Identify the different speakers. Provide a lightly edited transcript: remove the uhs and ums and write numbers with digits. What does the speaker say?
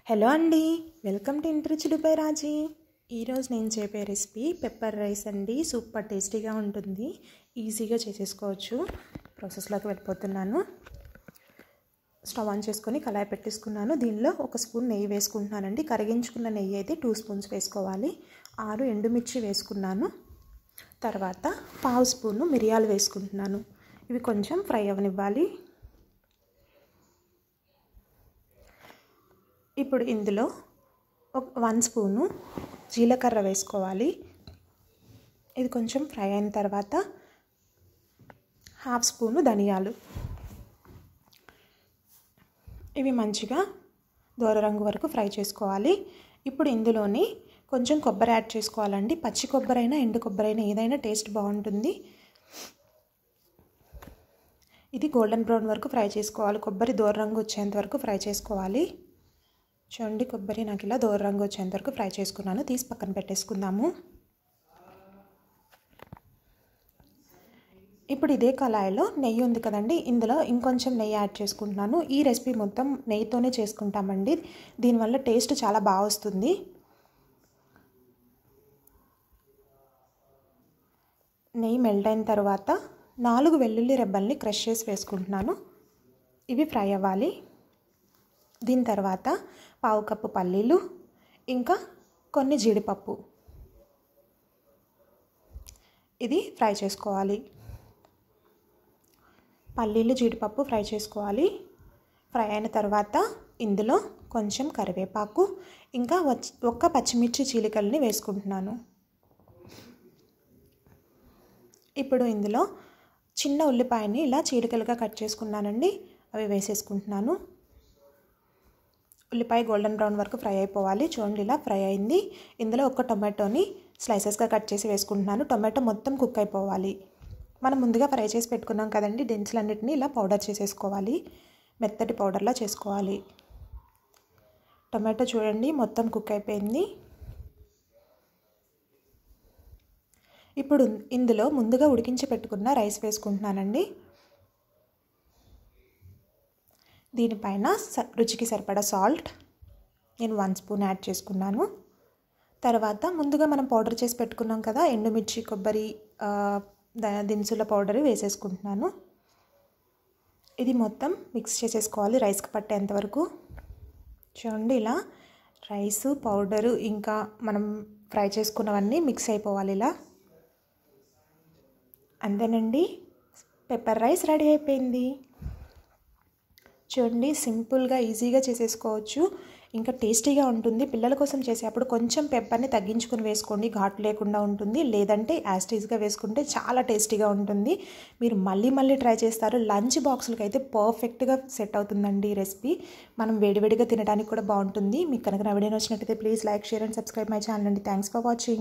Speaker 1: Hello అండి, welcome to ఇంటి రుచులు బై రాజీ. ఈరోజు నేను చెప్పే రెసిపీ పెప్పర్ రైస్ అండి. సూపర్ టేస్టీగా ఉంటుంది, ఈజీగా చేసేసుకోవచ్చు. ప్రాసెస్లోకి వెళ్ళిపోతున్నాను. స్టవ్ ఆన్ చేసుకొని కళాయి పెట్టేసుకున్నాను. దీనిలో 1 స్పూన్ నెయ్యి వేసుకుంటున్నానండి. కరిగించుకున్న నెయ్యి అయితే 2 స్పూన్స్ వేసుకోవాలి. 6 ఎండుమిర్చి వేసుకున్నాను. తర్వాత 1/2 స్పూను మిరియాలు వేసుకుంటున్నాను. ఇవి కొంచెం ఫ్రై అవనివ్వాలి. ఇప్పుడు ఇందులో 1 స్పూను జీలకర్ర వేసుకోవాలి. ఇది కొంచెం ఫ్రై అయిన తర్వాత 1/2 స్పూను ధనియాలు. ఇవి మంచిగా దోర రంగు వరకు ఫ్రై చేసుకోవాలి. ఇప్పుడు ఇందులోని కొంచెం కొబ్బరి యాడ్ చేసుకోవాలండి. పచ్చి కొబ్బరి అయినా ఎండు కొబ్బరి అయినా ఏదైనా టేస్ట్ బాగుంటుంది. ఇది గోల్డెన్ బ్రౌన్ వరకు ఫ్రై చేసుకోవాలి. కొబ్బరి దోర రంగు వచ్చేంత వరకు ఫ్రై చేసుకోవాలి. చూడండి, కొబ్బరి నాకు ఇలా దోర రంగు వచ్చేంత వరకు ఫ్రై చేసుకున్నాను. తీసి పక్కన పెట్టేసుకుందాము. ఇప్పుడు ఇదే కళాయిలో నెయ్యి ఉంది కదండి, ఇందులో ఇంకొంచెం నెయ్యి యాడ్ చేసుకుంటున్నాను. ఈ రెసిపీ మొత్తం నెయ్యితోనే చేసుకుంటామండి. దీనివల్ల టేస్ట్ చాలా బాగా వస్తుంది. నెయ్యి మెల్ట్ అయిన తర్వాత 4 వెల్లుల్లి రెబ్బల్ని క్రష్ చేసి వేసుకుంటున్నాను. ఇవి ఫ్రై అవ్వాలి. దీని తర్వాత 1/2 కప్పు పల్లీలు, ఇంకా కొన్ని జీడిపప్పు, ఇది ఫ్రై చేసుకోవాలి. పల్లీలు జీడిపప్పు ఫ్రై చేసుకోవాలి. ఫ్రై అయిన తర్వాత ఇందులో కొంచెం కరివేపాకు, ఇంకా 1 పచ్చిమిర్చి చీలికల్ని వేసుకుంటున్నాను. ఇప్పుడు ఇందులో చిన్న ఉల్లిపాయని ఇలా చీలికలుగా కట్ చేసుకున్నానండి. అవి వేసేసుకుంటున్నాను. ఉల్లిపాయ గోల్డెన్ బ్రౌన్ వరకు ఫ్రై అయిపోవాలి. చూడండి, ఇలా ఫ్రై అయింది. ఇందులో 1 టొమాటోని స్లైసెస్గా కట్ చేసి వేసుకుంటున్నాను. టొమాటో మొత్తం కుక్ అయిపోవాలి. మనం ముందుగా ఫ్రై చేసి పెట్టుకున్నాం కదండి, దినుసులన్నిటిని ఇలా పౌడర్ చేసేసుకోవాలి. మెత్తటి పౌడర్లా చేసుకోవాలి. టొమాటో చూడండి మొత్తం కుక్ అయిపోయింది. ఇప్పుడు ఇందులో ముందుగా ఉడికించి పెట్టుకున్న రైస్ వేసుకుంటున్నానండి. దీనిపైన రుచికి సరిపడా సాల్ట్ నేను 1 స్పూన్ యాడ్ చేసుకున్నాను. తర్వాత ముందుగా మనం పౌడర్ చేసి పెట్టుకున్నాం కదా, ఎండుమిర్చి కొబ్బరి దినుసుల పౌడర్ వేసేసుకుంటున్నాను. ఇది మొత్తం మిక్స్ చేసేసుకోవాలి రైస్కి పట్టేంత వరకు. చూడండి, ఇలా రైస్ పౌడరు ఇంకా మనం ఫ్రై చేసుకున్నవన్నీ మిక్స్ అయిపోవాలి ఇలా. అంతేనండి, పెప్పర్ రైస్ రెడీ అయిపోయింది. చూడండి, సింపుల్గా ఈజీగా చేసేసుకోవచ్చు, ఇంకా టేస్టీగా ఉంటుంది. పిల్లల కోసం చేసేటప్పుడు కొంచెం పెప్పర్ని తగ్గించుకొని వేసుకోండి, ఘాటు లేకుండా ఉంటుంది. లేదంటే యాస్టీజ్గా వేసుకుంటే చాలా టేస్టీగా ఉంటుంది. మీరు మళ్ళీ ట్రై చేస్తారు. లంచ్ బాక్సులకి అయితే పర్ఫెక్ట్గా సెట్ అవుతుందండి ఈ రెసిపీ. మనం వేడివేడిగా తినడానికి కూడా బాగుంటుంది. మీకు కనుక నా వీడియో నచ్చినట్టయితే please like, share and subscribe my channel అండి. Thanks for watching.